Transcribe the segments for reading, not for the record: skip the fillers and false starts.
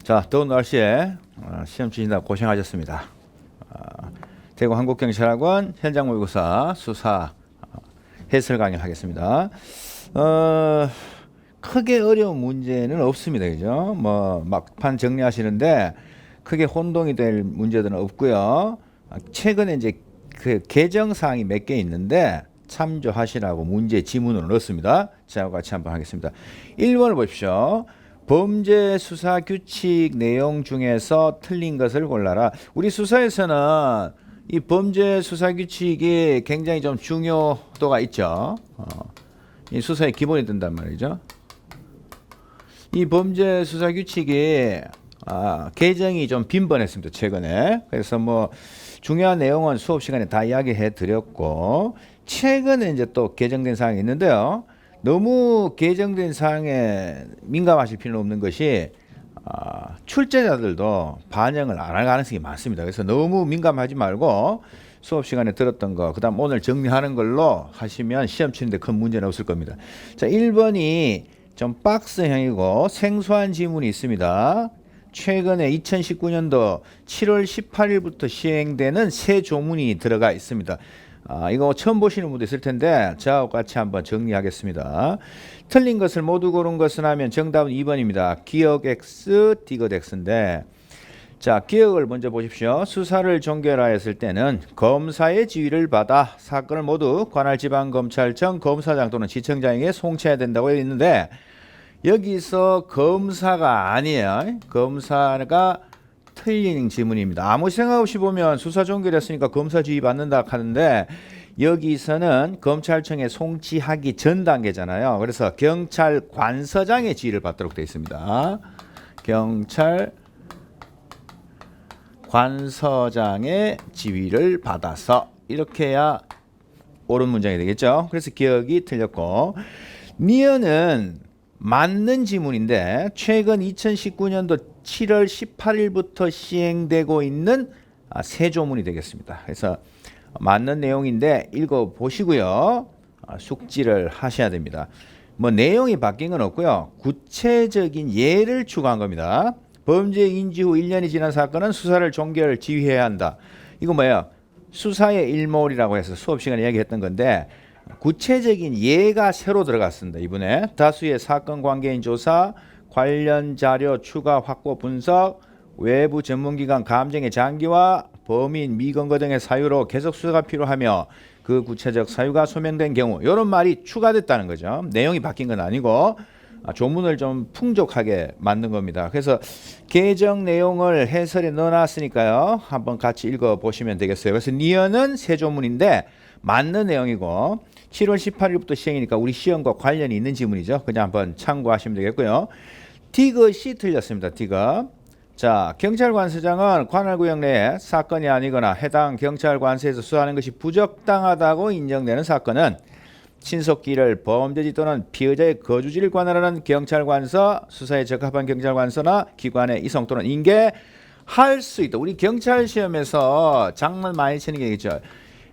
자, 더운 날씨에 시험 치신다 고생하셨습니다. 대구 한국경찰학원 현장 모의고사 수사 해설 강의하겠습니다. 크게 어려운 문제는 없습니다. 그죠? 뭐 막판 정리하시는데 크게 혼동이 될 문제들은 없고요. 최근에 이제 그 개정 사항이 몇 개 있는데 참조하시라고 문제 지문으로 넣었습니다. 자, 같이 한번 하겠습니다. 1번을 보십시오. 범죄 수사 규칙 내용 중에서 틀린 것을 골라라. 우리 수사에서는 이 범죄 수사 규칙이 굉장히 좀 중요도가 있죠. 이 수사의 기본이 된단 말이죠. 이 범죄 수사 규칙이 개정이 좀 빈번했습니다. 최근에. 그래서 뭐 중요한 내용은 수업 시간에 다 이야기해 드렸고, 최근에 이제 또 개정된 사항이 있는데요. 너무 개정된 사항에 민감하실 필요는 없는 것이 출제자들도 반영을 안 할 가능성이 많습니다. 그래서 너무 민감하지 말고 수업 시간에 들었던 거, 그다음 오늘 정리하는 걸로 하시면 시험 치는데 큰 문제는 없을 겁니다. 자, 1번이 좀 박스형이고 생소한 지문이 있습니다. 최근에 2019년도 7월 18일부터 시행되는 새 조문이 들어가 있습니다. 이거 처음 보시는 분도 있을 텐데 저하고 같이 한번 정리하겠습니다. 틀린 것을 모두 고른 것은 하면 정답은 2번입니다. 기억 X, 디귿 X인데, 자, 기억을 먼저 보십시오. 수사를 종결하였을 때는 검사의 지휘를 받아 사건을 모두 관할 지방검찰청 검사장 또는 지청장에게 송치해야 된다고 했는데, 여기서 검사가 아니에요. 검사가 틀린 지문입니다. 아무 생각 없이 보면 수사 종결했으니까 검사 지휘 받는다 하는데, 여기서는 검찰청에 송치하기 전 단계잖아요. 그래서 경찰관서장의 지휘를 받도록 되어 있습니다. 경찰관서장의 지휘를 받아서, 이렇게 해야 옳은 문장이 되겠죠. 그래서 기억이 틀렸고, 니은은 맞는 지문인데 최근 2019년도 7월 18일부터 시행되고 있는 새 조문이 되겠습니다. 그래서 맞는 내용인데 읽어보시고요. 숙지를 하셔야 됩니다. 뭐 내용이 바뀐 건 없고요. 구체적인 예를 추가한 겁니다. 범죄 인지 후 1년이 지난 사건은 수사를 종결 지휘해야 한다. 이거 뭐예요? 수사의 일몰이라고 해서 수업 시간에 이야기했던 건데, 구체적인 예가 새로 들어갔습니다. 이번에 다수의 사건 관계인 조사, 관련 자료 추가 확보 분석, 외부 전문기관 감정의 장기와 범인 미검거 등의 사유로 계속 수사가 필요하며 그 구체적 사유가 소명된 경우, 이런 말이 추가됐다는 거죠. 내용이 바뀐 건 아니고 조문을 좀 풍족하게 만든 겁니다. 그래서 개정 내용을 해설에 넣어놨으니까요. 한번 같이 읽어보시면 되겠어요. 그래서 니은은 새 조문인데 맞는 내용이고 7월 18일부터 시행이니까 우리 시험과 관련이 있는 지문이죠. 그냥 한번 참고하시면 되겠고요. 디귿이 틀렸습니다. 디귿. 자, 경찰관서장은 관할구역 내에 사건이 아니거나 해당 경찰관서에서 수사하는 것이 부적당하다고 인정되는 사건은 친속기를 범죄지 또는 피의자의 거주지를 관할하는 경찰관서, 수사에 적합한 경찰관서나 기관에 이송 또는 인계할 수 있다. 우리 경찰 시험에서 장난 많이 치는 게 있죠.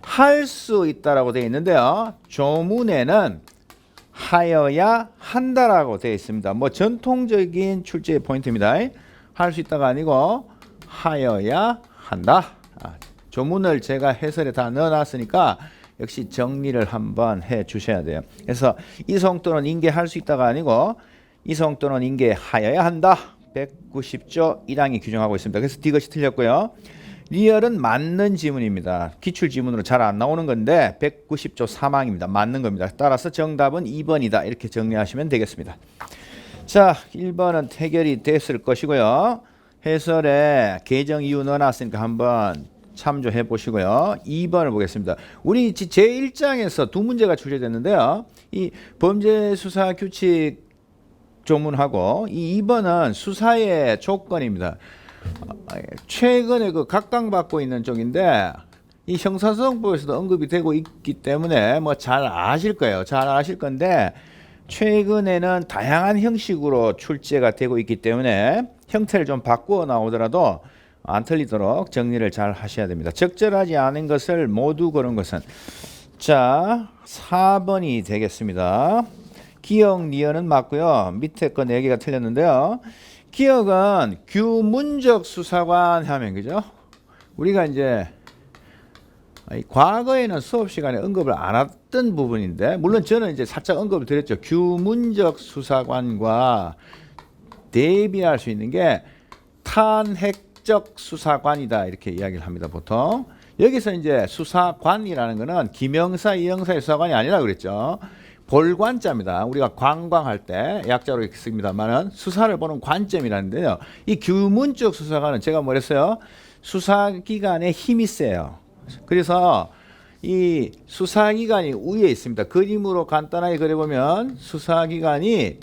할 수 있다라고 되어 있는데요. 조문에는 하여야 한다라고 되어 있습니다. 뭐 전통적인 출제 포인트입니다. 할 수 있다가 아니고 하여야 한다. 조문을 제가 해설에 다 넣어놨으니까 역시 정리를 한번 해 주셔야 돼요. 그래서 이송 또는 인계할 수 있다가 아니고 이송 또는 인계하여야 한다. 190조 1항이 규정하고 있습니다. 그래서 디귿이 틀렸고요. 리얼은 맞는 지문입니다. 기출 지문으로 잘 안 나오는 건데 190조 3항입니다. 맞는 겁니다. 따라서 정답은 2번이다. 이렇게 정리하시면 되겠습니다. 자, 1번은 해결이 됐을 것이고요. 해설에 개정 이유 넣어놨으니까 한번 참조해 보시고요. 2번을 보겠습니다. 우리 제1장에서 두 문제가 출제됐는데요. 이 범죄 수사 규칙 조문하고 이 2번은 수사의 조건입니다. 최근에 그 각광받고 있는 쪽인데 이 형사소송법에서도 언급이 되고 있기 때문에 뭐 잘 아실 거예요. 잘 아실 건데 최근에는 다양한 형식으로 출제가 되고 있기 때문에 형태를 좀 바꾸어 나오더라도 안 틀리도록 정리를 잘 하셔야 됩니다. 적절하지 않은 것을 모두 고른 것은, 자, 4번이 되겠습니다. 기억 니은은 맞고요. 밑에 거 4개가 틀렸는데요. 기억은 규문적 수사관 하면 그죠? 우리가 이제 과거에는 수업 시간에 언급을 안 했던 부분인데 물론 저는 이제 살짝 언급을 드렸죠. 규문적 수사관과 대비할 수 있는 게 탄핵적 수사관이다 이렇게 이야기를 합니다. 보통 여기서 이제 수사관이라는 거는 기명사 이형사의 수사관이 아니라 그랬죠. 볼관자입니다. 우리가 관광할 때 약자로 이렇게 씁니다만은 수사를 보는 관점이라는데요. 이 규문적 수사관은 제가 뭐랬어요? 수사기관에 힘이 세요. 그래서 이 수사기관이 위에 있습니다. 그림으로 간단하게 그려보면 수사기관이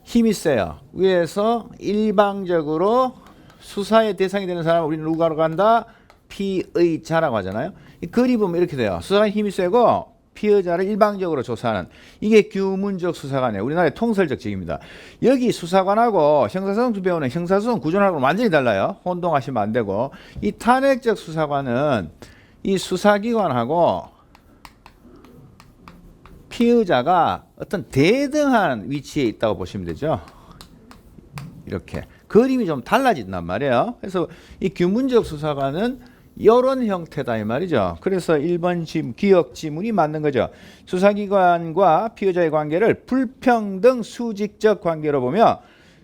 힘이 세요. 위에서 일방적으로 수사의 대상이 되는 사람을 우리는 누가로 간다? 피의자라고 하잖아요. 이 그림 보면 이렇게 돼요. 수사관이 힘이 세고 피의자를 일방적으로 조사하는 이게 규문적 수사관이에요. 우리나라의 통설적 직입니다. 여기 수사관하고 형사소송 배우는 형사소송 구조하고는 완전히 달라요. 혼동하시면 안 되고 이 탄핵적 수사관은 이 수사기관하고 피의자가 어떤 대등한 위치에 있다고 보시면 되죠. 이렇게 그림이 좀 달라진단 말이에요. 그래서 이 규문적 수사관은 이런 형태다 이 말이죠. 그래서 1번 기억 지문이 맞는 거죠. 수사기관과 피의자의 관계를 불평등 수직적 관계로 보며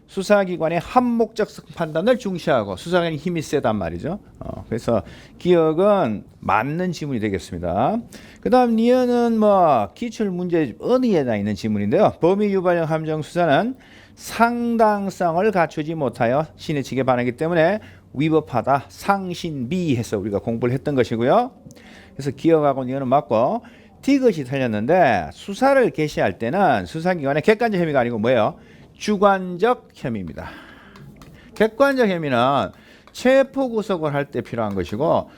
수사기관의 한목적 판단을 중시하고 수사관이 힘이 세단 말이죠. 그래서 기억은 맞는 지문이 되겠습니다. 그 다음 니은은 뭐 기출문제 언의에다 있는 지문인데요. 범위유발형 함정수사는 상당성을 갖추지 못하여 신의 측에 반하기 때문에 위법하다. 상신비해서 우리가 공부를 했던 것이고요. 그래서 기억하고 니은은 맞고 디귿이 틀렸는데 수사를 개시할 때는 수사기관의 객관적 혐의가 아니고 뭐예요? 주관적 혐의입니다. 객관적 혐의는 체포 구속을 할 때 필요한 것이고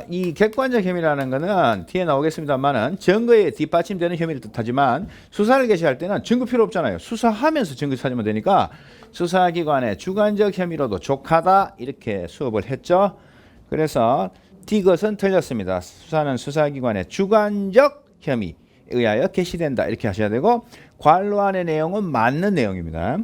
이 객관적 혐의라는 것은 뒤에 나오겠습니다만은 증거에 뒷받침되는 혐의를 뜻하지만 수사를 개시할 때는 증거 필요 없잖아요. 수사하면서 증거 찾으면 되니까 수사기관의 주관적 혐의로도 족하다 이렇게 수업을 했죠. 그래서 디귿은 틀렸습니다. 수사는 수사기관의 주관적 혐의에 의하여 개시된다 이렇게 하셔야 되고 관로안의 내용은 맞는 내용입니다.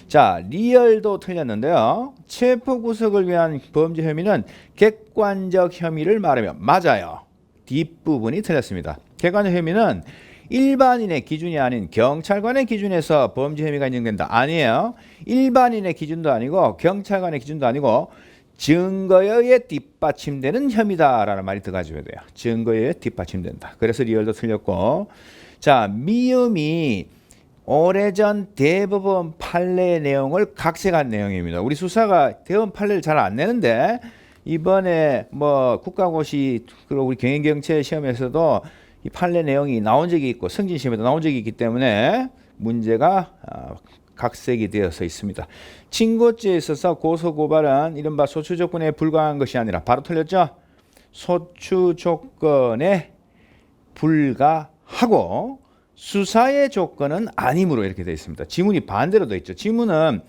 자, 리얼도 틀렸는데요. 체포 구속을 위한 범죄 혐의는 객관적 혐의를 말하면 맞아요. 뒷부분이 틀렸습니다. 객관적 혐의는 일반인의 기준이 아닌 경찰관의 기준에서 범죄 혐의가 인정된다. 아니에요. 일반인의 기준도 아니고 경찰관의 기준도 아니고 증거에 의해 뒷받침되는 혐의다라는 말이 들어가줘야 돼요. 증거에 의해 뒷받침된다. 그래서 리얼도 틀렸고 자, 미음이 오래전 대법원 판례 내용을 각색한 내용입니다. 우리 수사가 대법원 판례를 잘 안 내는데 이번에 뭐 국가고시 그리고 우리 경영경찰 시험에서도 이 판례 내용이 나온 적이 있고 승진 시험에도 나온 적이 있기 때문에 문제가 각색이 되어서 있습니다. 친고죄에 있어서 고소고발은 이른바 소추 조건에 불과한 것이 아니라 바로 틀렸죠. 소추 조건에 불과하고 수사의 조건은 아니므로 이렇게 되어 있습니다. 지문이 반대로 되어 있죠. 지문은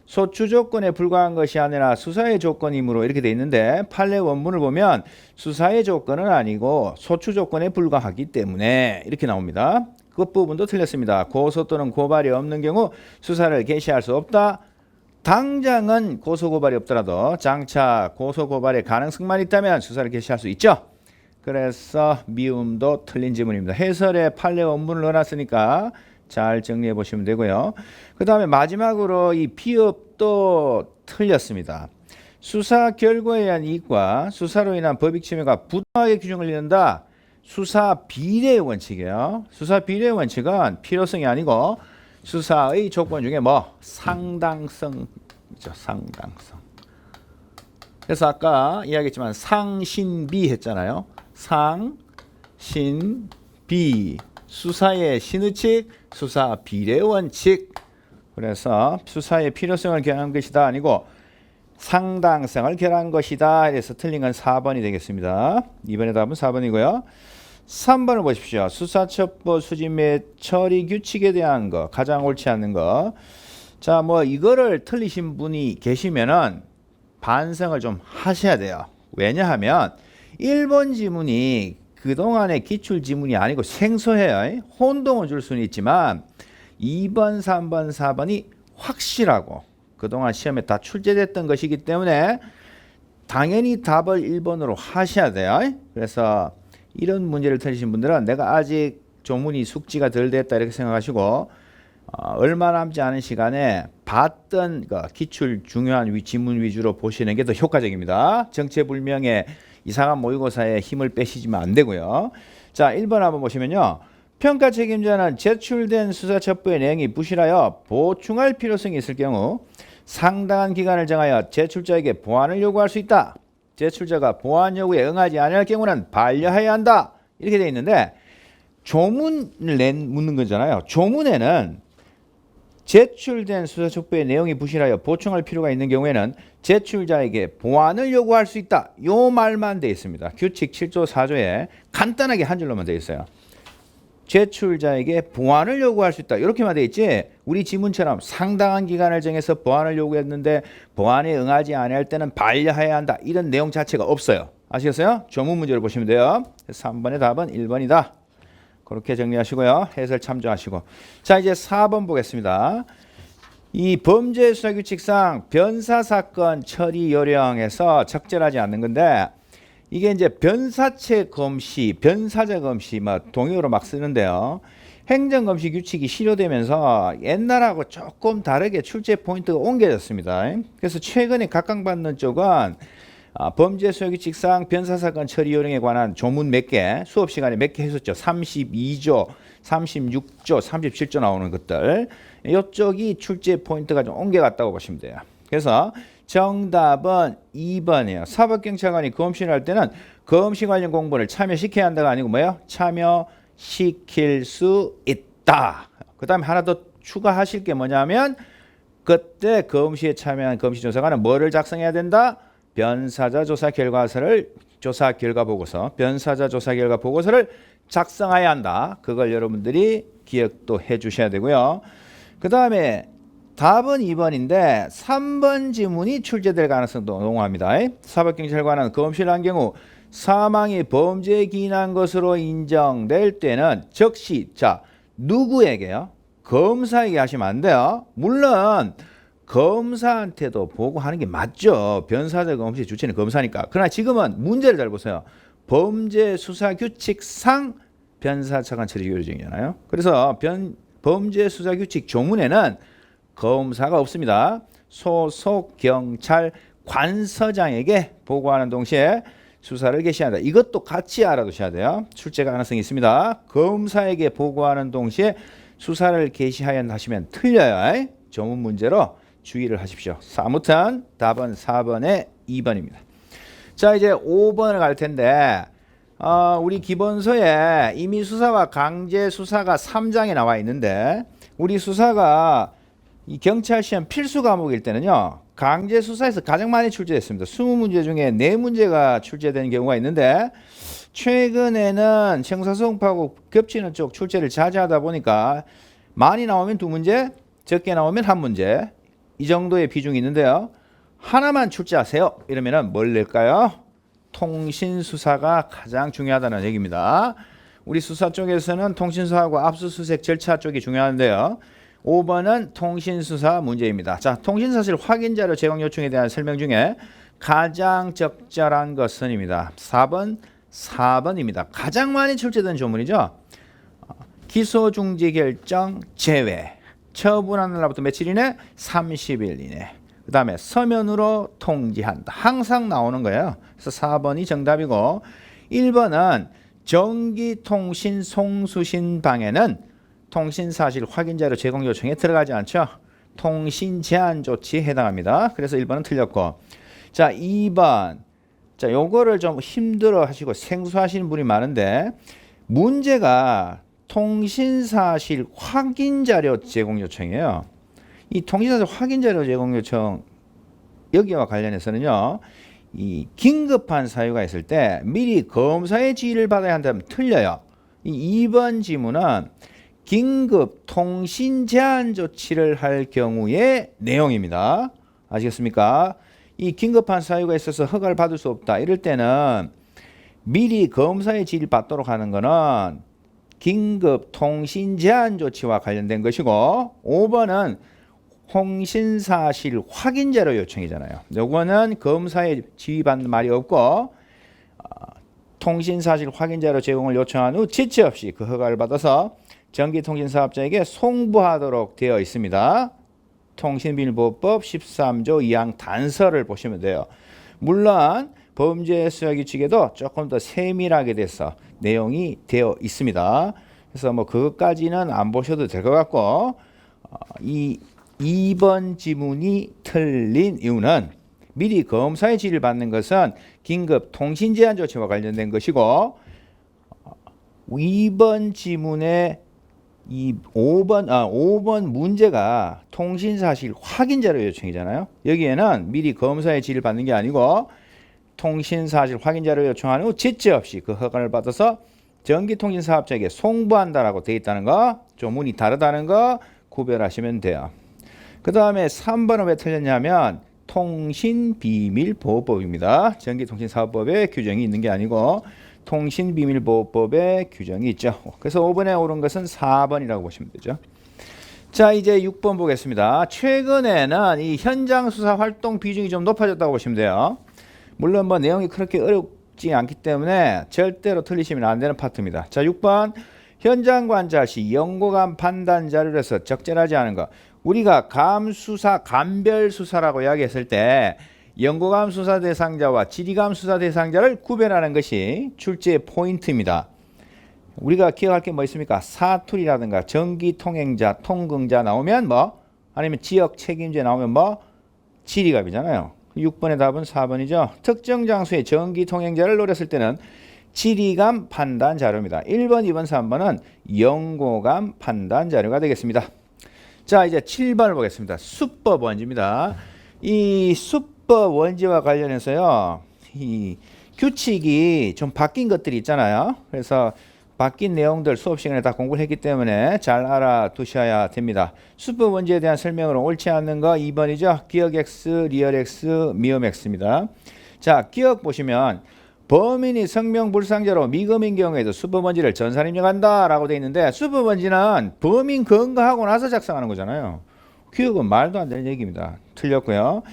소추 조건에 불과한 것이 아니라 수사의 조건이므로 이렇게 되어 있는데 판례 원문을 보면 수사의 조건은 아니고 소추 조건에 불과하기 때문에 이렇게 나옵니다. 그 부분도 틀렸습니다. 고소 또는 고발이 없는 경우 수사를 개시할 수 없다. 당장은 고소 고발이 없더라도 장차 고소 고발의 가능성만 있다면 수사를 개시할 수 있죠. 그래서 미음도 틀린 지문입니다. 해설에 판례 원문을 넣어놨으니까 잘 정리해 보시면 되고요. 그 다음에 마지막으로 이 비읍도 틀렸습니다. 수사 결과에 의한 이익과 수사로 인한 법익 침해가 부당하게 규정을 이룬다. 수사 비례의 원칙이에요. 수사 비례의 원칙은 필요성이 아니고 수사의 조건 중에 뭐 상당성이죠. 상당성. 그래서 아까 이야기했지만 상신비 했잖아요. 상신비 수사의 신의칙 수사 비례 원칙. 그래서 수사의 필요성을 결한 것이다 아니고 상당성을 결한 것이다. 그래서 틀린 건 4번이 되겠습니다. 이번에 답은 4번이고요. 3번을 보십시오. 수사첩보 수집 및 처리 규칙에 대한 거 가장 옳지 않는 거. 자, 뭐 이거를 틀리신 분이 계시면은 반성을 좀 하셔야 돼요. 왜냐하면 1번 지문이 그동안의 기출 지문이 아니고 생소해요. 혼동을 줄 수는 있지만 2번, 3번, 4번이 확실하고 그동안 시험에 다 출제됐던 것이기 때문에 당연히 답을 1번으로 하셔야 돼요. 그래서 이런 문제를 틀리신 분들은 내가 아직 조문이 숙지가 덜 됐다 이렇게 생각하시고 얼마 남지 않은 시간에 봤던 기출 중요한 지문 위주로 보시는 게 더 효과적입니다. 정체불명의 이상한 모의고사에 힘을 빼시면 안 되고요. 자, 1번 한번 보시면요. 평가 책임자는 제출된 수사 첩보의 내용이 부실하여 보충할 필요성이 있을 경우 상당한 기간을 정하여 제출자에게 보완을 요구할 수 있다. 제출자가 보완 요구에 응하지 않을 경우는 반려해야 한다. 이렇게 되어 있는데 조문을 묻는 거잖아요. 조문에는 제출된 수사 첩보의 내용이 부실하여 보충할 필요가 있는 경우에는 제출자에게 보완을 요구할 수 있다. 요 말만 되어 있습니다. 규칙 7조 4조에 간단하게 한 줄로만 되어 있어요. 제출자에게 보완을 요구할 수 있다. 이렇게만 되어 있지 우리 지문처럼 상당한 기간을 정해서 보완을 요구했는데 보완에 응하지 않을 때는 반려해야 한다. 이런 내용 자체가 없어요. 아시겠어요? 조문 문제를 보시면 돼요. 3번의 답은 1번이다. 그렇게 정리하시고요. 해설 참조하시고. 자, 이제 4번 보겠습니다. 이 범죄수사규칙상 변사사건 처리 요령에서 적절하지 않는 건데 이게 이제 변사체 검시, 변사자 검시 동의어로 막 쓰는데요. 행정검시 규칙이 실효되면서 옛날하고 조금 다르게 출제 포인트가 옮겨졌습니다. 그래서 최근에 각광받는 쪽은 범죄수사규칙상 변사사건 처리 요령에 관한 조문 몇 개, 수업 시간에 몇 개 했었죠. 32조, 36조, 37조 나오는 것들. 이쪽이 출제 포인트가 좀 옮겨갔다고 보시면 돼요. 그래서 정답은 2번이에요. 사법경찰관이 검신을 할 때는 검시 관련 공부를 참여시켜야 한다가 아니고 뭐예요? 참여시킬 수 있다. 그 다음에 하나 더 추가하실 게 뭐냐면 그때 검시에 참여한 검시조사관은 뭐를 작성해야 된다? 변사자 조사 결과서를 조사 결과 보고서, 변사자 조사 결과 보고서를 작성해야 한다. 그걸 여러분들이 기억도 해 주셔야 되고요. 그 다음에 답은 2번인데 3번 지문이 출제될 가능성도 농후합니다. 사법경찰관은 검시를 한 경우 사망이 범죄에 기인한 것으로 인정될 때는 즉시 누구에게요? 검사에게 하시면 안 돼요. 물론 검사한테도 보고하는 게 맞죠. 변사자 검시 주체는 검사니까. 그러나 지금은 문제를 잘 보세요. 범죄수사규칙상 변사차관 처리 요령이잖아요. 그래서 범죄수사규칙 조문에는 검사가 없습니다. 소속 경찰 관서장에게 보고하는 동시에 수사를 개시한다. 이것도 같이 알아두셔야 돼요. 출제 가능성이 있습니다. 검사에게 보고하는 동시에 수사를 개시하여 하시면 틀려요. 조문 문제로 주의를 하십시오. 아무튼 답은 4번의 2번입니다. 자, 이제 5번을 갈 텐데 우리 기본서에 임의 수사와 강제 수사가 3장에 나와 있는데 우리 수사가 이 경찰 시험 필수 과목일 때는요. 강제 수사에서 가장 많이 출제됐습니다. 20문제 중에 4문제가 출제되는 경우가 있는데 최근에는 형사소송법하고 겹치는 쪽 출제를 자제하다 보니까 많이 나오면 2문제, 적게 나오면 1문제 이 정도의 비중이 있는데요. 하나만 출제하세요. 이러면은 뭘 낼까요? 통신수사가 가장 중요하다는 얘기입니다. 우리 수사 쪽에서는 통신수사하고 압수수색 절차 쪽이 중요한데요. 5번은 통신수사 문제입니다. 자, 통신사실 확인자료 제공 요청에 대한 설명 중에 가장 적절한 것은입니다. 4번입니다. 가장 많이 출제된 조문이죠. 기소중지 결정 제외. 처분하는 날부터 며칠 이내? 30일 이내. 그 다음에 서면으로 통지한다. 항상 나오는 거예요. 그래서 4번이 정답이고 1번은 전기통신 송수신 방해는 통신사실 확인자료 제공 요청에 들어가지 않죠. 통신 제한 조치에 해당합니다. 그래서 1번은 틀렸고 자 2번 자 요거를 좀 힘들어 하시고 생소하시는 분이 많은데 문제가 통신사실 확인자료 제공 요청이에요. 이 통신사실 확인자료 제공 요청 여기와 관련해서는요. 이 긴급한 사유가 있을 때 미리 검사의 지휘를 받아야 한다면 틀려요. 이 2번 지문은 긴급 통신 제한 조치를 할 경우의 내용입니다. 아시겠습니까? 이 긴급한 사유가 있어서 허가를 받을 수 없다. 이럴 때는 미리 검사의 지휘를 받도록 하는 것은 긴급 통신 제한 조치와 관련된 것이고 5번은 통신사실 확인자료 요청이잖아요. 요거는 검사에 지휘받는 말이 없고 통신사실 확인자료 제공을 요청한 후 지체 없이 그 허가를 받아서 전기통신사업자에게 송부하도록 되어 있습니다. 통신비밀보호법 13조 2항 단서를 보시면 돼요. 물론 범죄 수사 규칙에도 조금 더 세밀하게 돼서 내용이 되어 있습니다. 그래서 뭐 그것까지는 안 보셔도 될 것 같고 이 2번 지문이 틀린 이유는 미리 검사의 지휘를 받는 것은 긴급 통신 제한 조치와 관련된 것이고 2번 지문의 이 5번 문제가 통신사실 확인자료 요청이잖아요. 여기에는 미리 검사의 지휘를 받는 게 아니고 통신사실 확인자료 요청한 후 지체 없이 그 허가를 받아서 전기통신사업자에게 송부한다라고 되어 있다는 거, 조문이 다르다는 거 구별하시면 돼요. 그 다음에 3번은 왜 틀렸냐면 통신비밀보호법입니다. 전기통신사업법에 규정이 있는 게 아니고 통신비밀보호법에 규정이 있죠. 그래서 5번에 옳은 것은 4번이라고 보시면 되죠. 자, 이제 6번 보겠습니다. 최근에는 이 현장 수사 활동 비중이 좀 높아졌다고 보시면 돼요. 물론 뭐 내용이 그렇게 어렵지 않기 때문에 절대로 틀리시면 안 되는 파트입니다. 자, 6번 현장 관찰 시 연고감 판단 자료에서 적절하지 않은 것. 우리가 감수사, 감별수사라고 이야기했을 때 연고감 수사 대상자와 지리감 수사 대상자를 구별하는 것이 출제의 포인트입니다. 우리가 기억할 게 뭐 있습니까? 사투리라든가 전기통행자, 통근자 나오면 뭐 아니면 지역 책임자 나오면 뭐 지리감이잖아요. 6번의 답은 4번이죠. 특정 장소의 전기통행자를 노렸을 때는 지리감 판단 자료입니다. 1번, 2번, 3번은 연고감 판단 자료가 되겠습니다. 자, 이제 7번을 보겠습니다. 수법 원지입니다. 이 수법 원지와 관련해서요, 이 규칙이 좀 바뀐 것들이 있잖아요. 그래서 바뀐 내용들 수업 시간에 다 공부를 했기 때문에 잘 알아두셔야 됩니다. 수법 원지에 대한 설명으로 옳지 않는 거 2번이죠. 기억 X, 리얼 X, 미음 X입니다. 자, 기억 보시면 범인이 성명불상자로 미금인 경우에도 수법원지를 전산 입력한다 라고 되어 있는데 수법원지는 범인 검거하고 나서 작성하는 거잖아요. 기억은 말도 안 되는 얘기입니다. 틀렸고요.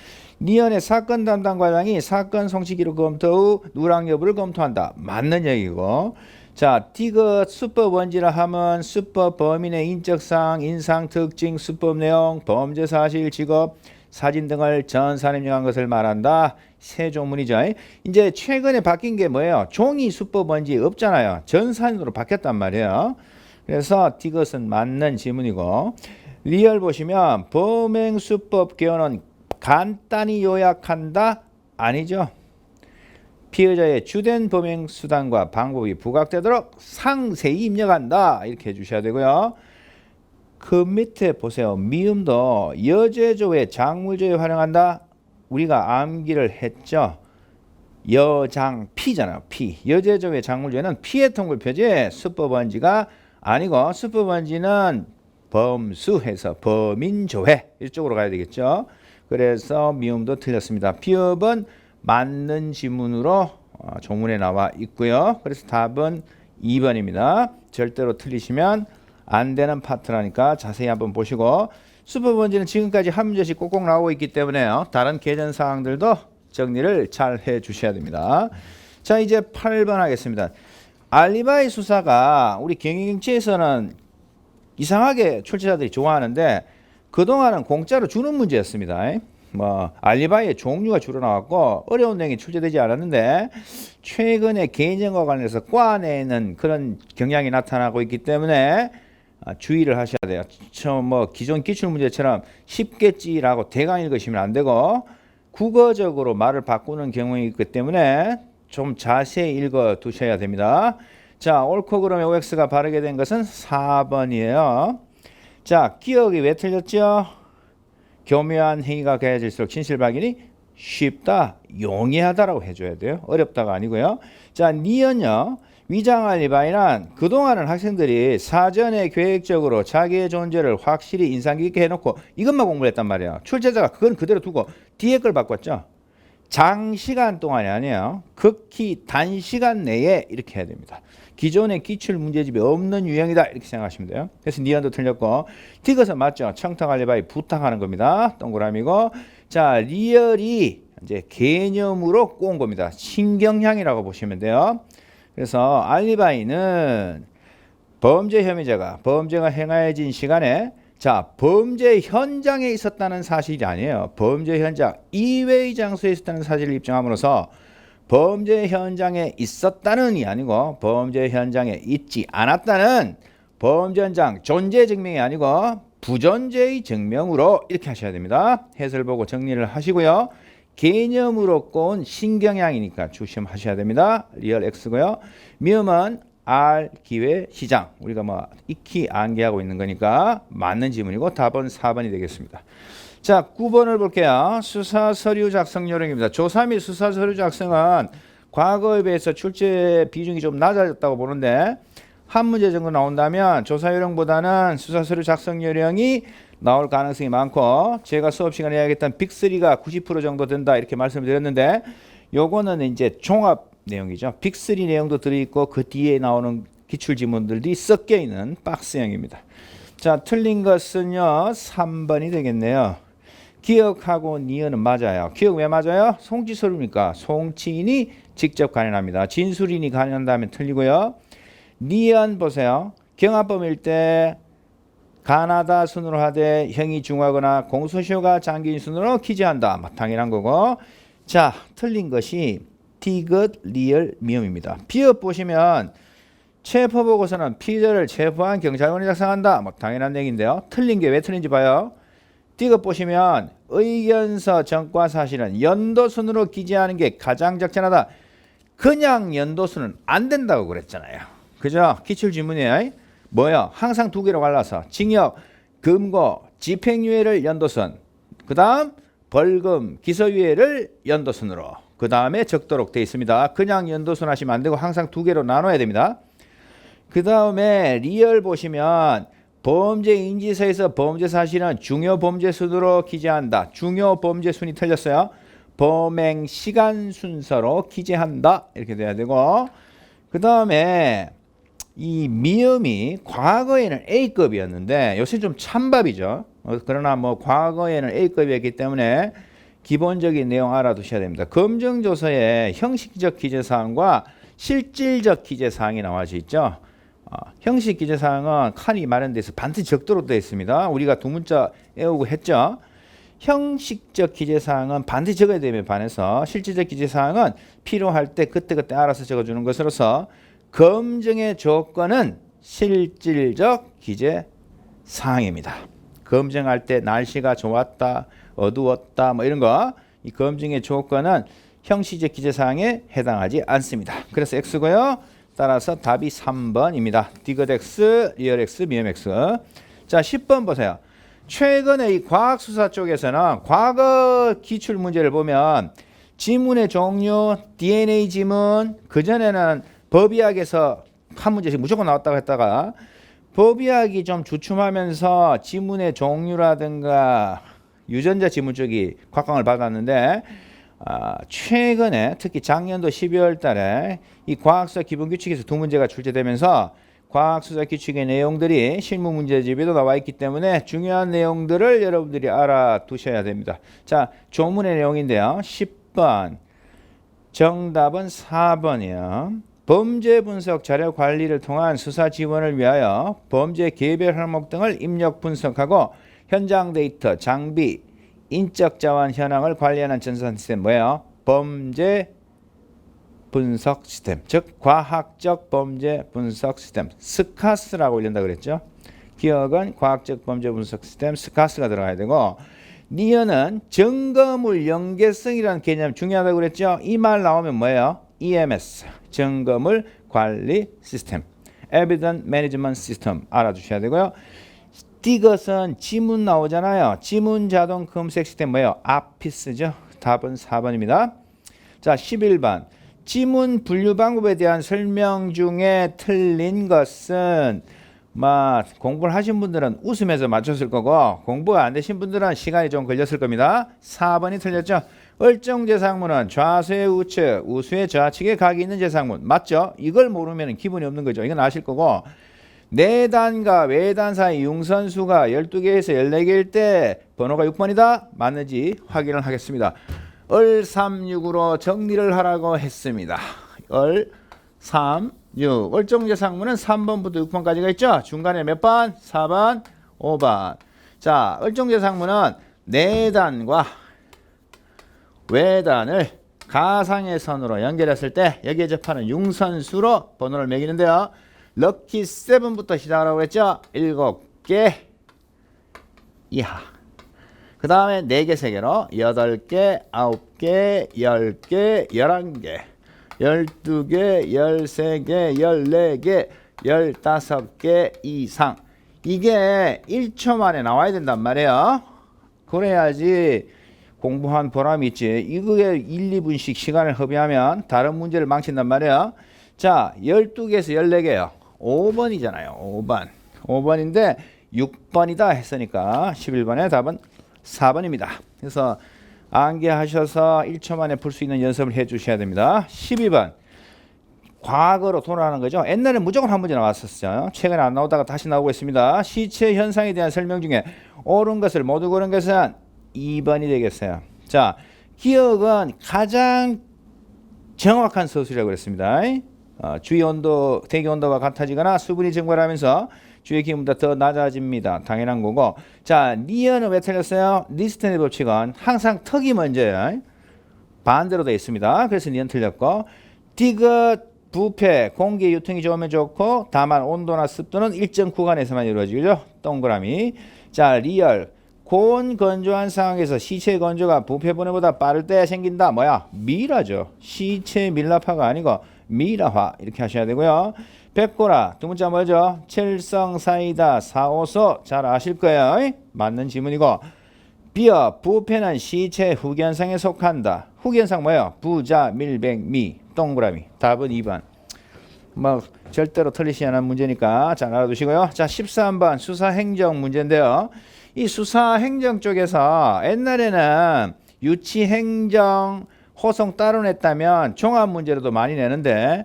니은의 사건 담당 과장이 사건 송치 기록 검토 후 누락 여부를 검토한다. 맞는 얘기고. 자, 디귿 수법원지라 하면 수법 범인의 인적사항, 인상 특징, 수법 내용, 범죄 사실, 직업, 사진 등을 전산 입력한 것을 말한다. 새 조문이죠. 이제 최근에 바뀐 게 뭐예요? 종이 수법원지 없잖아요. 전산으로 바뀌었단 말이에요. 그래서 디귿은 맞는 지문이고 리얼 보시면 범행 수법 개요는 간단히 요약한다? 아니죠. 피해자의 주된 범행 수단과 방법이 부각되도록 상세히 입력한다. 이렇게 해주셔야 되고요. 그 밑에 보세요. 미음도 여제조의 작물조에 활용한다. 우리가 암기를 했죠. 여장피잖아요. 피. 여제조의 작물조에는 피의 통굴표지 수법원지가 아니고 수법원지는 범수해서 범인조회 이쪽으로 가야 되겠죠. 그래서 미음도 틀렸습니다. 피업은 맞는 지문으로 조문에 나와 있고요. 그래서 답은 2번입니다. 절대로 틀리시면 안 되는 파트라니까 자세히 한번 보시고 수법원지는 지금까지 한 문제씩 꼭꼭 나오고 있기 때문에요. 다른 개전 사항들도 정리를 잘 해주셔야 됩니다. 자, 이제 8번 하겠습니다. 알리바이 수사가 우리 경영경치에서는 이상하게 출제자들이 좋아하는데 그동안은 공짜로 주는 문제였습니다. 뭐 알리바이의 종류가 주로 나왔고 어려운 내용이 출제되지 않았는데 최근에 개인정보와 관련해서 꽈내는 그런 경향이 나타나고 있기 때문에 주의를 하셔야 돼요. 뭐 기존 기출문제처럼 쉽겠지라고 대강 읽으시면 안 되고 국어적으로 말을 바꾸는 경우가 있기 때문에 좀 자세히 읽어 두셔야 됩니다. 자, 옳고 그름의 OX가 바르게 된 것은 4번이에요. 자, 기억이 왜 틀렸죠? 교묘한 행위가 가해질수록 진실 발견이 쉽다, 용이하다라고 해줘야 돼요. 어렵다가 아니고요. 자, 니은요. 위장 알리바이는 그동안은 학생들이 사전에 계획적으로 자기의 존재를 확실히 인상 깊게 해놓고 이것만 공부를 했단 말이에요. 출제자가 그건 그대로 두고 뒤에 걸 바꿨죠. 장시간 동안이 아니에요. 극히 단시간 내에 이렇게 해야 됩니다. 기존의 기출 문제집이 없는 유형이다 이렇게 생각하시면 돼요. 그래서 니은도 틀렸고 디귿은 맞죠. 청탁알리바이 부탁하는 겁니다. 동그라미고 자 리얼이 이제 개념으로 꼬은 겁니다. 신경향이라고 보시면 돼요. 그래서 알리바이는 범죄 혐의자가 범죄가 행하여진 시간에 자 범죄 현장에 있었다는 사실이 아니에요. 범죄 현장 이외의 장소에 있었다는 사실을 입증함으로써 범죄 현장에 있었다는이 아니고 범죄 현장에 있지 않았다는 범죄 현장 존재 증명이 아니고 부존재의 증명으로 이렇게 하셔야 됩니다. 해설 보고 정리를 하시고요. 개념으로 꼬은 신경향이니까 조심하셔야 됩니다. 리얼 X고요. 미음은 R 기회 시장 우리가 뭐 익히 암기하고 있는 거니까 맞는 지문이고 답은 4번이 되겠습니다. 자 9번을 볼게요. 수사서류 작성 요령입니다. 조3 및 수사서류 작성은 과거에 비해서 출제 비중이 좀 낮아졌다고 보는데 한 문제 정도 나온다면 조사 요령보다는 수사서류 작성 요령이 나올 가능성이 많고 제가 수업 시간에 이야기했던 빅3가 90% 정도 된다 이렇게 말씀을 드렸는데 요거는 이제 종합 내용이죠. 빅3 내용도 들어있고 그 뒤에 나오는 기출지문들이 섞여 있는 박스형입니다. 자 틀린 것은요 3번이 되겠네요. 기억하고 니은은 맞아요. 기억 왜 맞아요? 송치서류니까 송치인이 직접 관여합니다. 진술인이 관여한다면 틀리고요. 니은 보세요. 경합범일 때 가나다 순으로 하되 형이 중하거나 공소시효가 장기인 순으로 기재한다. 당연한 거고. 자 틀린 것이 디귿 리얼 미음입니다. 비읍 보시면 체포보고서는 피의자를 체포한 경찰관이 작성한다. 당연한 얘기인데요. 틀린 게 왜 틀린지 봐요. 디귿 보시면 의견서 전과 사실은 연도순으로 기재하는 게 가장 적절하다. 그냥 연도순은 안 된다고 그랬잖아요. 그죠? 기출지문이에요. 뭐요? 항상 두 개로 갈라서 징역, 금고, 집행유예를 연도순 그 다음 벌금, 기소유예를 연도순으로 그 다음에 적도록 되어 있습니다. 그냥 연도순 하시면 안 되고 항상 두 개로 나눠야 됩니다. 그 다음에 리얼 보시면 범죄 인지서에서 범죄 사실은 중요 범죄 순으로 기재한다. 중요 범죄 순이 틀렸어요. 범행 시간 순서로 기재한다. 이렇게 돼야 되고 그 다음에 이 미음이 과거에는 A급이었는데 요새 좀 찬밥이죠. 그러나 뭐 과거에는 A급이었기 때문에 기본적인 내용 알아두셔야 됩니다. 검증조서에 형식적 기재사항과 실질적 기재사항이 나와져 있죠. 형식 기재사항은 칸이 마련돼서 반드시 적도록 되어 있습니다. 우리가 두 문자 외우고 했죠. 형식적 기재사항은 반드시 적어야 되면 반해서 실질적 기재사항은 필요할 때 그때그때 알아서 적어주는 것으로서 검증의 조건은 실질적 기재사항입니다. 검증할 때 날씨가 좋았다, 어두웠다 뭐 이런 거 이 검증의 조건은 형식적 기재사항에 해당하지 않습니다. 그래서 X고요. 따라서 답이 3번입니다. 디귿 X, 리얼 X, 미음 X. 자 10번 보세요. 최근에 이 과학수사 쪽에서는 과거 기출 문제를 보면 지문의 종류, DNA 지문, 그전에는 법의학에서 한 문제씩 무조건 나왔다고 했다가 법의학이 좀 주춤하면서 지문의 종류라든가 유전자 지문 쪽이 곽강을 받았는데 최근에 특히 작년도 12월 달에 이 과학수사 기본규칙에서 두 문제가 출제되면서 과학수사 규칙의 내용들이 실무 문제집에도 나와 있기 때문에 중요한 내용들을 여러분들이 알아두셔야 됩니다. 자, 조문의 내용인데요. 10번 정답은 4번이요. 범죄 분석 자료 관리를 통한 수사 지원을 위하여 범죄 개별 항목 등을 입력 분석하고 현장 데이터, 장비, 인적 자원 현황을 관리하는 전산 시스템 뭐예요? 범죄 분석 시스템, 즉 과학적 범죄 분석 시스템 스카스라고 읽는다 그랬죠. 기억은 과학적 범죄 분석 시스템 스카스가 들어가야 되고 니은은 증거물 연계성이라는 개념 중요하다고 그랬죠. 이 말 나오면 뭐예요? EMS 증거물 관리 시스템 Evidence Management System 알아두셔야 되고요. 디귿은 지문 나오잖아요. 지문 자동 검색 시스템 뭐예요? 아피스죠. 답은 4번입니다. 자 11번 지문 분류 방법에 대한 설명 중에 틀린 것은 공부를 하신 분들은 웃으면서 맞췄을 거고 공부가 안 되신 분들은 시간이 좀 걸렸을 겁니다. 4번이 틀렸죠. 얼정제상문은 좌수의 우측, 우수의 좌측에 각이 있는 제상문. 맞죠? 이걸 모르면 기분이 없는 거죠. 이건 아실 거고. 내단과 외단 사이 융선수가 12개에서 14개일 때 번호가 6번이다. 맞는지 확인을 하겠습니다. 얼 3, 6으로 정리를 하라고 했습니다. 얼 3, 6. 얼정제상문은 3번부터 6번까지가 있죠. 중간에 몇 번? 4번, 5번. 자, 얼정제상문은 내단과 외단을 가상의 선으로 연결했을 때 여기에 접하는 융선수로 번호를 매기는데요. 럭키 7부터 시작하라고 했죠. 7개 이하. 그 다음에 4개, 3개로 8개, 9개, 10개, 11개, 12개, 13개, 14개, 15개 이상. 이게 1초 만에 나와야 된단 말이에요. 그래야지 공부한 보람이 있지. 이거에 1, 2분씩 시간을 허비하면 다른 문제를 망친단 말이에요. 자, 12개에서 14개요. 5번이잖아요. 5번. 5번인데 6번이다 했으니까 11번의 답은 4번입니다. 그래서 암기하셔서 1초 만에 풀 수 있는 연습을 해 주셔야 됩니다. 12번. 과거로 돌아가는 거죠. 옛날에 무조건 한 문제 나왔었어요. 최근에 안 나오다가 다시 나오고 있습니다. 시체 현상에 대한 설명 중에 옳은 것을 모두 고른 것은 2번이 되겠어요. 자, 기억은 가장 정확한 서술이라고 그랬습니다. 주위 온도, 대기 온도가 같아지거나 수분이 증발하면서 주위 기온보다 더 낮아집니다. 당연한 거고. 자, 니은은 왜 틀렸어요? 리스턴의 법칙은 항상 턱이 먼저예요. 반대로 되어 있습니다. 그래서 니은 틀렸고. 디귿, 부패, 공기 유통이 좋으면 좋고 다만 온도나 습도는 일정 구간에서만 이루어지죠. 동그라미. 자, 리얼. 고온 건조한 상황에서 시체 건조가 부패 분해보다 빠를 때 생긴다. 뭐야? 미라죠. 시체 밀랍화가 아니고 미라화 이렇게 하셔야 되고요. 백고라 두 문자 뭐죠? 칠성 사이다 사오소 잘 아실 거예요. 맞는 지문이고. 비어 부패는 시체 후견상에 속한다. 후견상 뭐예요? 부자 밀백 미 동그라미. 답은 2번. 뭐 절대로 틀리지 않은 문제니까 잘 알아두시고요. 자, 13번 수사행정 문제인데요. 이 수사행정 쪽에서 옛날에는 유치행정 호송 따로 냈다면 종합문제로도 많이 내는데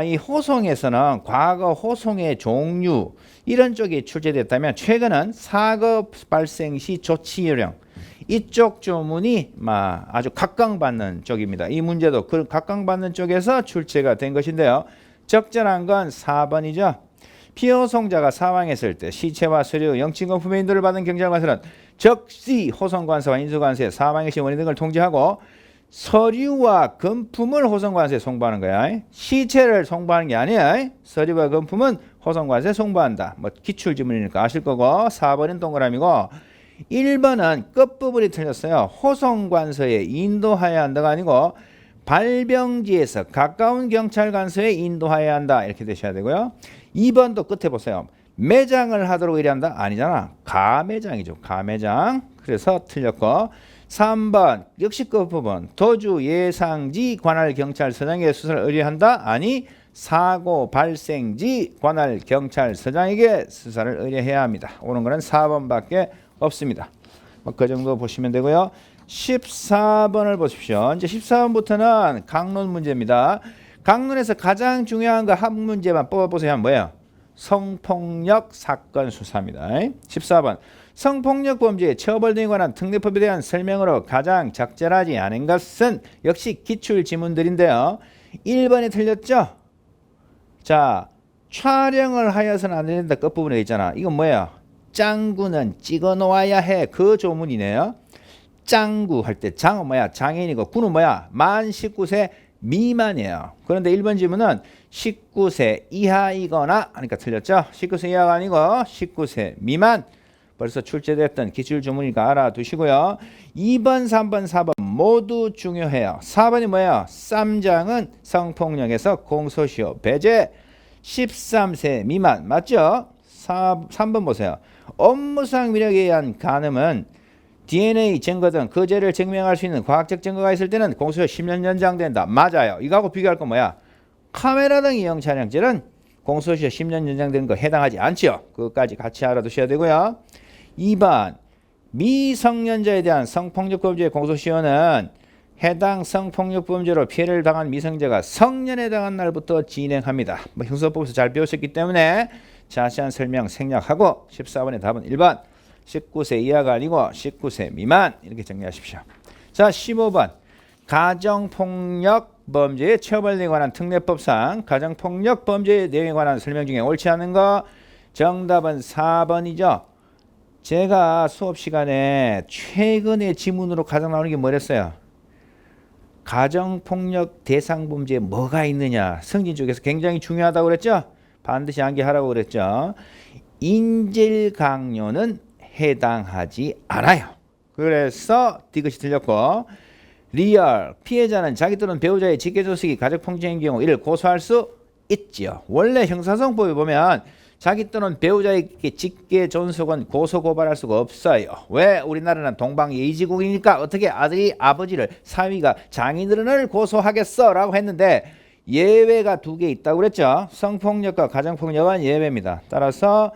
이 호송에서는 과거 호송의 종류 이런 쪽이 출제됐다면 최근은 사고 발생 시 조치 요령 이쪽 조문이 아주 각광받는 쪽입니다. 이 문제도 그 각광받는 쪽에서 출제가 된 것인데요. 적절한 건 4번이죠. 피호송자가 사망했을 때 시체와 서류, 영치금품의 인도를 받은 경찰관서는 적시 호송관서와 인수관서의 사망의 시 원인 등을 통지하고 서류와 금품을 호송관서에 송부하는 거야. 시체를 송부하는 게 아니야. 서류와 금품은 호송관서에 송부한다. 뭐 기출지문이니까 아실 거고. 4번은 동그라미고 1번은 끝부분이 틀렸어요. 호송관서에 인도하여야 한다가 아니고 발병지에서 가까운 경찰관서에 인도하여야 한다. 이렇게 되셔야 되고요. 2번도 끝에 보세요. 매장을 하도록 의뢰한다? 아니잖아. 가매장이죠. 가매장. 그래서 틀렸고 3번 역시 끝부분 도주 예상지 관할 경찰서장에게 수사를 의뢰한다? 아니 사고 발생지 관할 경찰서장에게 수사를 의뢰해야 합니다. 옳은 거는 4번밖에 없습니다. 그 정도 보시면 되고요. 14번을 보십시오. 이제 14번부터는 강론 문제입니다. 강론에서 가장 중요한 거 한 문제만 뽑아보세요. 뭐예요? 성폭력 사건 수사입니다. 14번 성폭력 범죄의 처벌 등에 관한 특례법에 대한 설명으로 가장 적절하지 않은 것은 역시 기출 지문들인데요. 1번이 틀렸죠? 자, 촬영을 하여서는 안 된다. 끝부분에 있잖아. 이건 뭐예요? 짱구는 찍어 놓아야 해. 그 조문이네요. 짱구 할 때 장은 뭐야? 장애인이고 구는 뭐야? 만 19세 미만이에요. 그런데 1번 지문은 19세 이하이거나 하니까 틀렸죠. 19세 이하가 아니고 19세 미만. 벌써 출제됐던 기출주문이니까 알아두시고요. 2번, 3번, 4번 모두 중요해요. 4번이 뭐예요? 쌈장은 성폭력에서 공소시효 배제. 13세 미만 맞죠? 3번 보세요. 업무상 위력에 의한 간음은 DNA 증거 등 그 죄를 증명할 수 있는 과학적 증거가 있을 때는 공소시효 10년 연장된다. 맞아요. 이거하고 비교할 건 뭐야? 카메라 등 이용 촬영죄는 공소시효 10년 연장되는 거 해당하지 않죠. 그것까지 같이 알아두셔야 되고요. 2번 미성년자에 대한 성폭력 범죄의 공소시효는 해당 성폭력범죄로 피해를 당한 미성년자가 성년에 해당한 날부터 진행합니다. 뭐 형사법에서 잘 배우셨기 때문에 자세한 설명 생략하고 14번의 답은 1번 19세 이하가 아니고 19세 미만 이렇게 정리하십시오. 자 15번 가정폭력 범죄의 처벌에 관한 특례법상 가정폭력 범죄의 내용에 관한 설명 중에 옳지 않은 거 정답은 4번이죠. 제가 수업 시간에 최근에 지문으로 가장 나오는 게 뭐랬어요? 가정폭력 대상 범죄에 뭐가 있느냐. 성진 쪽에서 굉장히 중요하다고 그랬죠. 반드시 암기하라고 그랬죠. 인질 강요는 해당하지 않아요. 그래서 이것이 틀렸고 리얼 피해자는 자기 또는 배우자의 직계조직이 가족폭력인 경우 이를 고소할 수 있지요. 원래 형사성법에 보면 자기 또는 배우자에게 직계존속은 고소고발할 수가 없어요. 왜? 우리나라는 동방예의지국이니까 어떻게 아들이 아버지를 사위가 장인어른을 고소하겠어 라고 했는데 예외가 2개 있다고 그랬죠. 성폭력과 가정폭력은 예외입니다. 따라서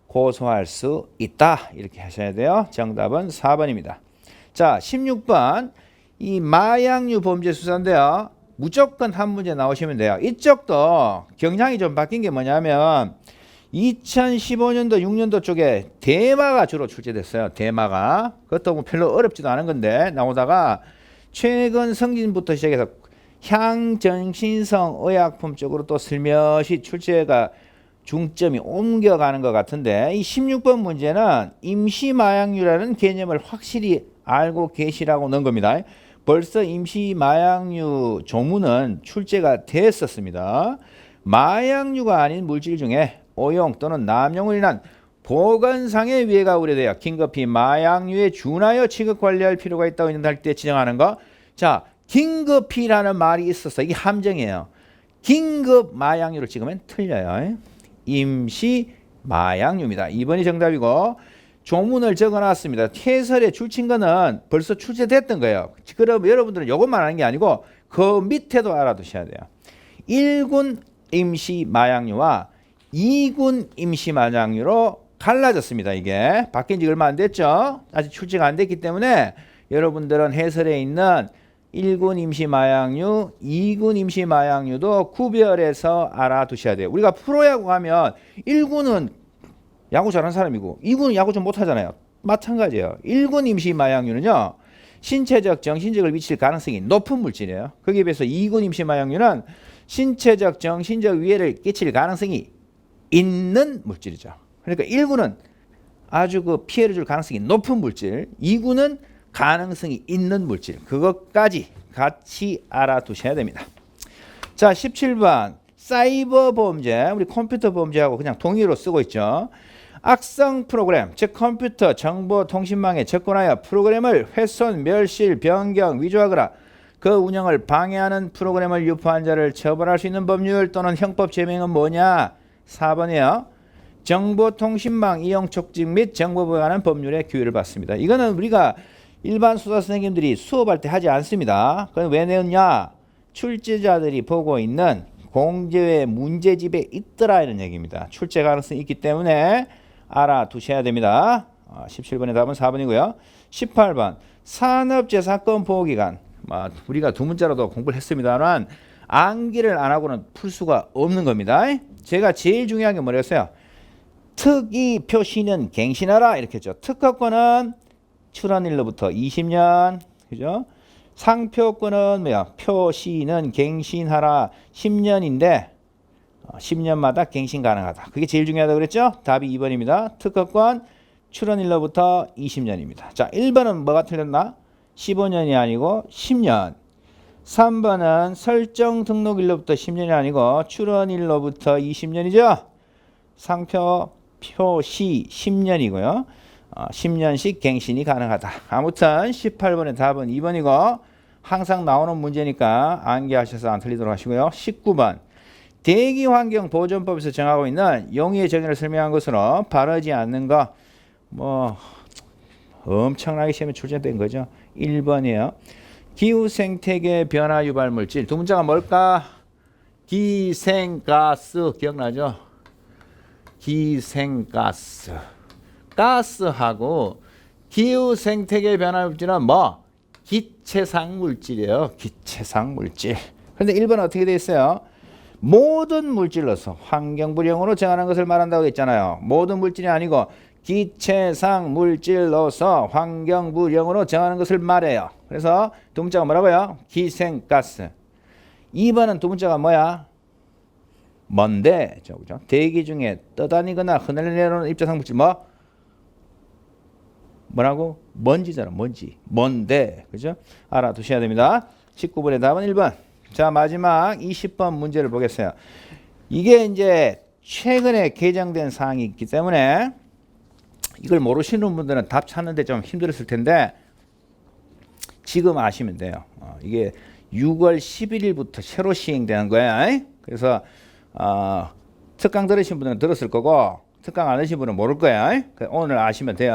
고소할 수 있다 이렇게 하셔야 돼요. 정답은 4번입니다. 자 16번 이 마약류 범죄 수사인데요. 무조건 한 문제 나오시면 돼요. 이쪽도 경향이 좀 바뀐 게 뭐냐면 2015년도 6년도 쪽에 대마가 주로 출제됐어요. 대마가 그것도 뭐 별로 어렵지도 않은 건데 나오다가 최근 성진부터 시작해서 향정신성 의약품 쪽으로 또 슬며시 출제가 중점이 옮겨가는 것 같은데 이 16번 문제는 임시마약류라는 개념을 확실히 알고 계시라고 넣은 겁니다. 벌써 임시마약류 조문은 출제가 됐었습니다. 마약류가 아닌 물질 중에 오용 또는 남용으로 인한 보건상의 위해가 우려되어 긴급히 마약류에 준하여 취급 관리할 필요가 있다고 할 때 지정하는 거. 자, 긴급히라는 말이 있어서 이게 함정이에요. 긴급 마약류를 찍으면 틀려요. 임시 마약류입니다. 2번이 정답이고 조문을 적어놨습니다. 해설에 출친 거는 벌써 출제됐던 거예요. 그럼 여러분들은 이것만 아는 게 아니고 그 밑에도 알아두셔야 돼요. 1군 임시 마약류와 2군 임시 마약류로 갈라졌습니다. 이게 바뀐 지 얼마 안 됐죠. 아직 출제가 안 됐기 때문에 여러분들은 해설에 있는 1군 임시 마약류, 2군 임시 마약류도 구별해서 알아두셔야 돼요. 우리가 프로야구 가면 1군은 야구 잘하는 사람이고 2군은 야구 좀 못하잖아요. 마찬가지예요. 1군 임시 마약류는요. 신체적, 정신적을 미칠 가능성이 높은 물질이에요. 거기에 비해서 2군 임시 마약류는 신체적, 정신적 위해를 끼칠 가능성이 있는 물질이죠. 그러니까 1군은 아주 그 피해를 줄 가능성이 높은 물질, 2군은 가능성이 있는 물질. 그것까지 같이 알아두셔야 됩니다. 자, 17번 사이버 범죄, 우리 컴퓨터 범죄하고 그냥 동의로 쓰고 있죠. 악성 프로그램, 즉 컴퓨터 정보통신망에 접근하여 프로그램을 훼손, 멸실, 변경, 위조하거나 그 운영을 방해하는 프로그램을 유포한 자를 처벌할 수 있는 법률 또는 형법 제명은 뭐냐? 4번이에요. 정보통신망 이용 촉진 및 정보 보호하는 법률의 규율을 받습니다. 이거는 우리가 일반 수사 선생님들이 수업할 때 하지 않습니다. 그건 왜 내었냐? 출제자들이 보고 있는 공제의 문제집에 있더라 이런 얘기입니다. 출제 가능성이 있기 때문에 알아두셔야 됩니다. 17번의 답은 4번이고요. 18번 산업재사건보호기관. 우리가 두 문자로도 공부를 했습니다만 암기를 안 하고는 풀 수가 없는 겁니다. 제가 제일 중요한 게 뭐랬어요? 특이 표시는 갱신하라 이렇게 했죠. 특허권은 출원일로부터 20년, 그죠? 상표권은 뭐야? 표시는 갱신하라 10년인데 10년마다 갱신 가능하다. 그게 제일 중요하다고 그랬죠? 답이 2번입니다. 특허권 출원일로부터 20년입니다. 자, 1번은 뭐가 틀렸나? 15년이 아니고 10년. 3번은 설정 등록일로부터 10년이 아니고 출원일로부터 20년이죠. 상표 표시 10년이고요. 10년씩 갱신이 가능하다. 아무튼 18번의 답은 2번이고 항상 나오는 문제니까 암기하셔서 안 틀리도록 하시고요. 19번 대기환경보존법에서 정하고 있는 용의의 정의를 설명한 것으로 바르지 않는 거 뭐 엄청나게 시험에 출제된 거죠. 1번이에요. 기후생태계 변화 유발 물질 두 문자가 뭘까? 기생가스 기억나죠? 기생가스 가스하고 기후생태계 변화 물질은 뭐? 기체상 물질이에요. 기체상 물질. 그런데 1번은 어떻게 되어 있어요? 모든 물질로서 환경부령으로 정하는 것을 말한다고 했잖아요. 모든 물질이 아니고 기체상 물질로서 환경부령으로 정하는 것을 말해요. 그래서 두 문자가 뭐라고요? 기생가스. 2번은 두 문자가 뭐야? 뭔데? 그죠? 대기 중에 떠다니거나 흐늘내려오는 입자상 물질 뭐라고? 먼지잖아. 먼지. 뭔데? 그죠? 알아두셔야 됩니다. 19번의 답은 1번. 자, 마지막 20번 문제를 보겠어요. 이게 이제 최근에 개정된 사항이 있기 때문에 이걸 모르시는 분들은 답 찾는데 좀 힘들었을 텐데 지금 아시면 돼요. 이게 6월 11일부터 새로 시행되는 거예요. 그래서 특강 들으신 분들은 들었을 거고 특강 안 하신 분은 모를 거예요. 오늘 아시면 돼요.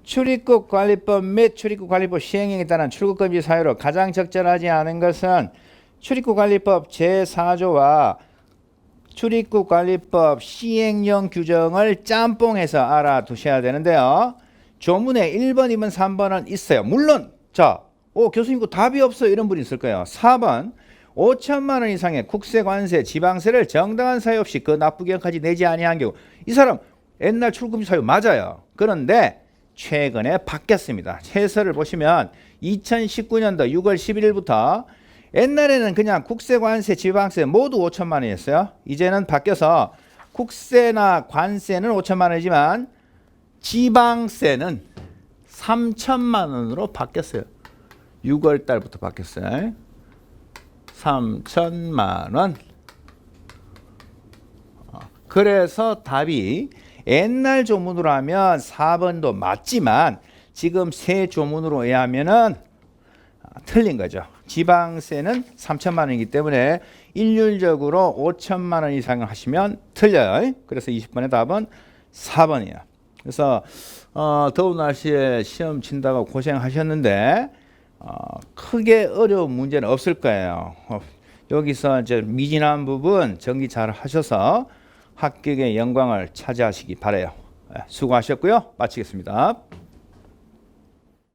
출입국 관리법 및 출입국 관리법 시행령에 따른 출국 금지 사유로 가장 적절하지 않은 것은 출입국 관리법 제4조와 출입국 관리법 시행령 규정을 짬뽕해서 알아두셔야 되는데요. 조문에 1번, 2번, 3번은 있어요. 물론 교수님 그 답이 없어 이런 분이 있을 거예요. 4번 5천만 원 이상의 국세, 관세, 지방세를 정당한 사유 없이 그 납부기간까지 내지 아니한 경우 이 사람 옛날 출금지 사유 맞아요. 그런데 최근에 바뀌었습니다. 해설을 보시면 2019년도 6월 11일부터 옛날에는 그냥 국세, 관세, 지방세 모두 5천만 원이었어요. 이제는 바뀌어서 국세나 관세는 5천만 원이지만 지방세는 3천만 원으로 바뀌었어요. 6월 달부터 바뀌었어요. 3천만 원. 그래서 답이 옛날 조문으로 하면 4번도 맞지만 지금 새 조문으로 의하면은 틀린 거죠. 지방세는 3천만 원이기 때문에 일률적으로 5천만 원 이상을 하시면 틀려요. 그래서 20번의 답은 4번이에요. 그래서 더운 날씨에 시험 친다고 고생하셨는데 크게 어려운 문제는 없을 거예요. 여기서 이제 미진한 부분 정리 잘 하셔서 합격의 영광을 차지하시기 바라요. 수고하셨고요. 마치겠습니다.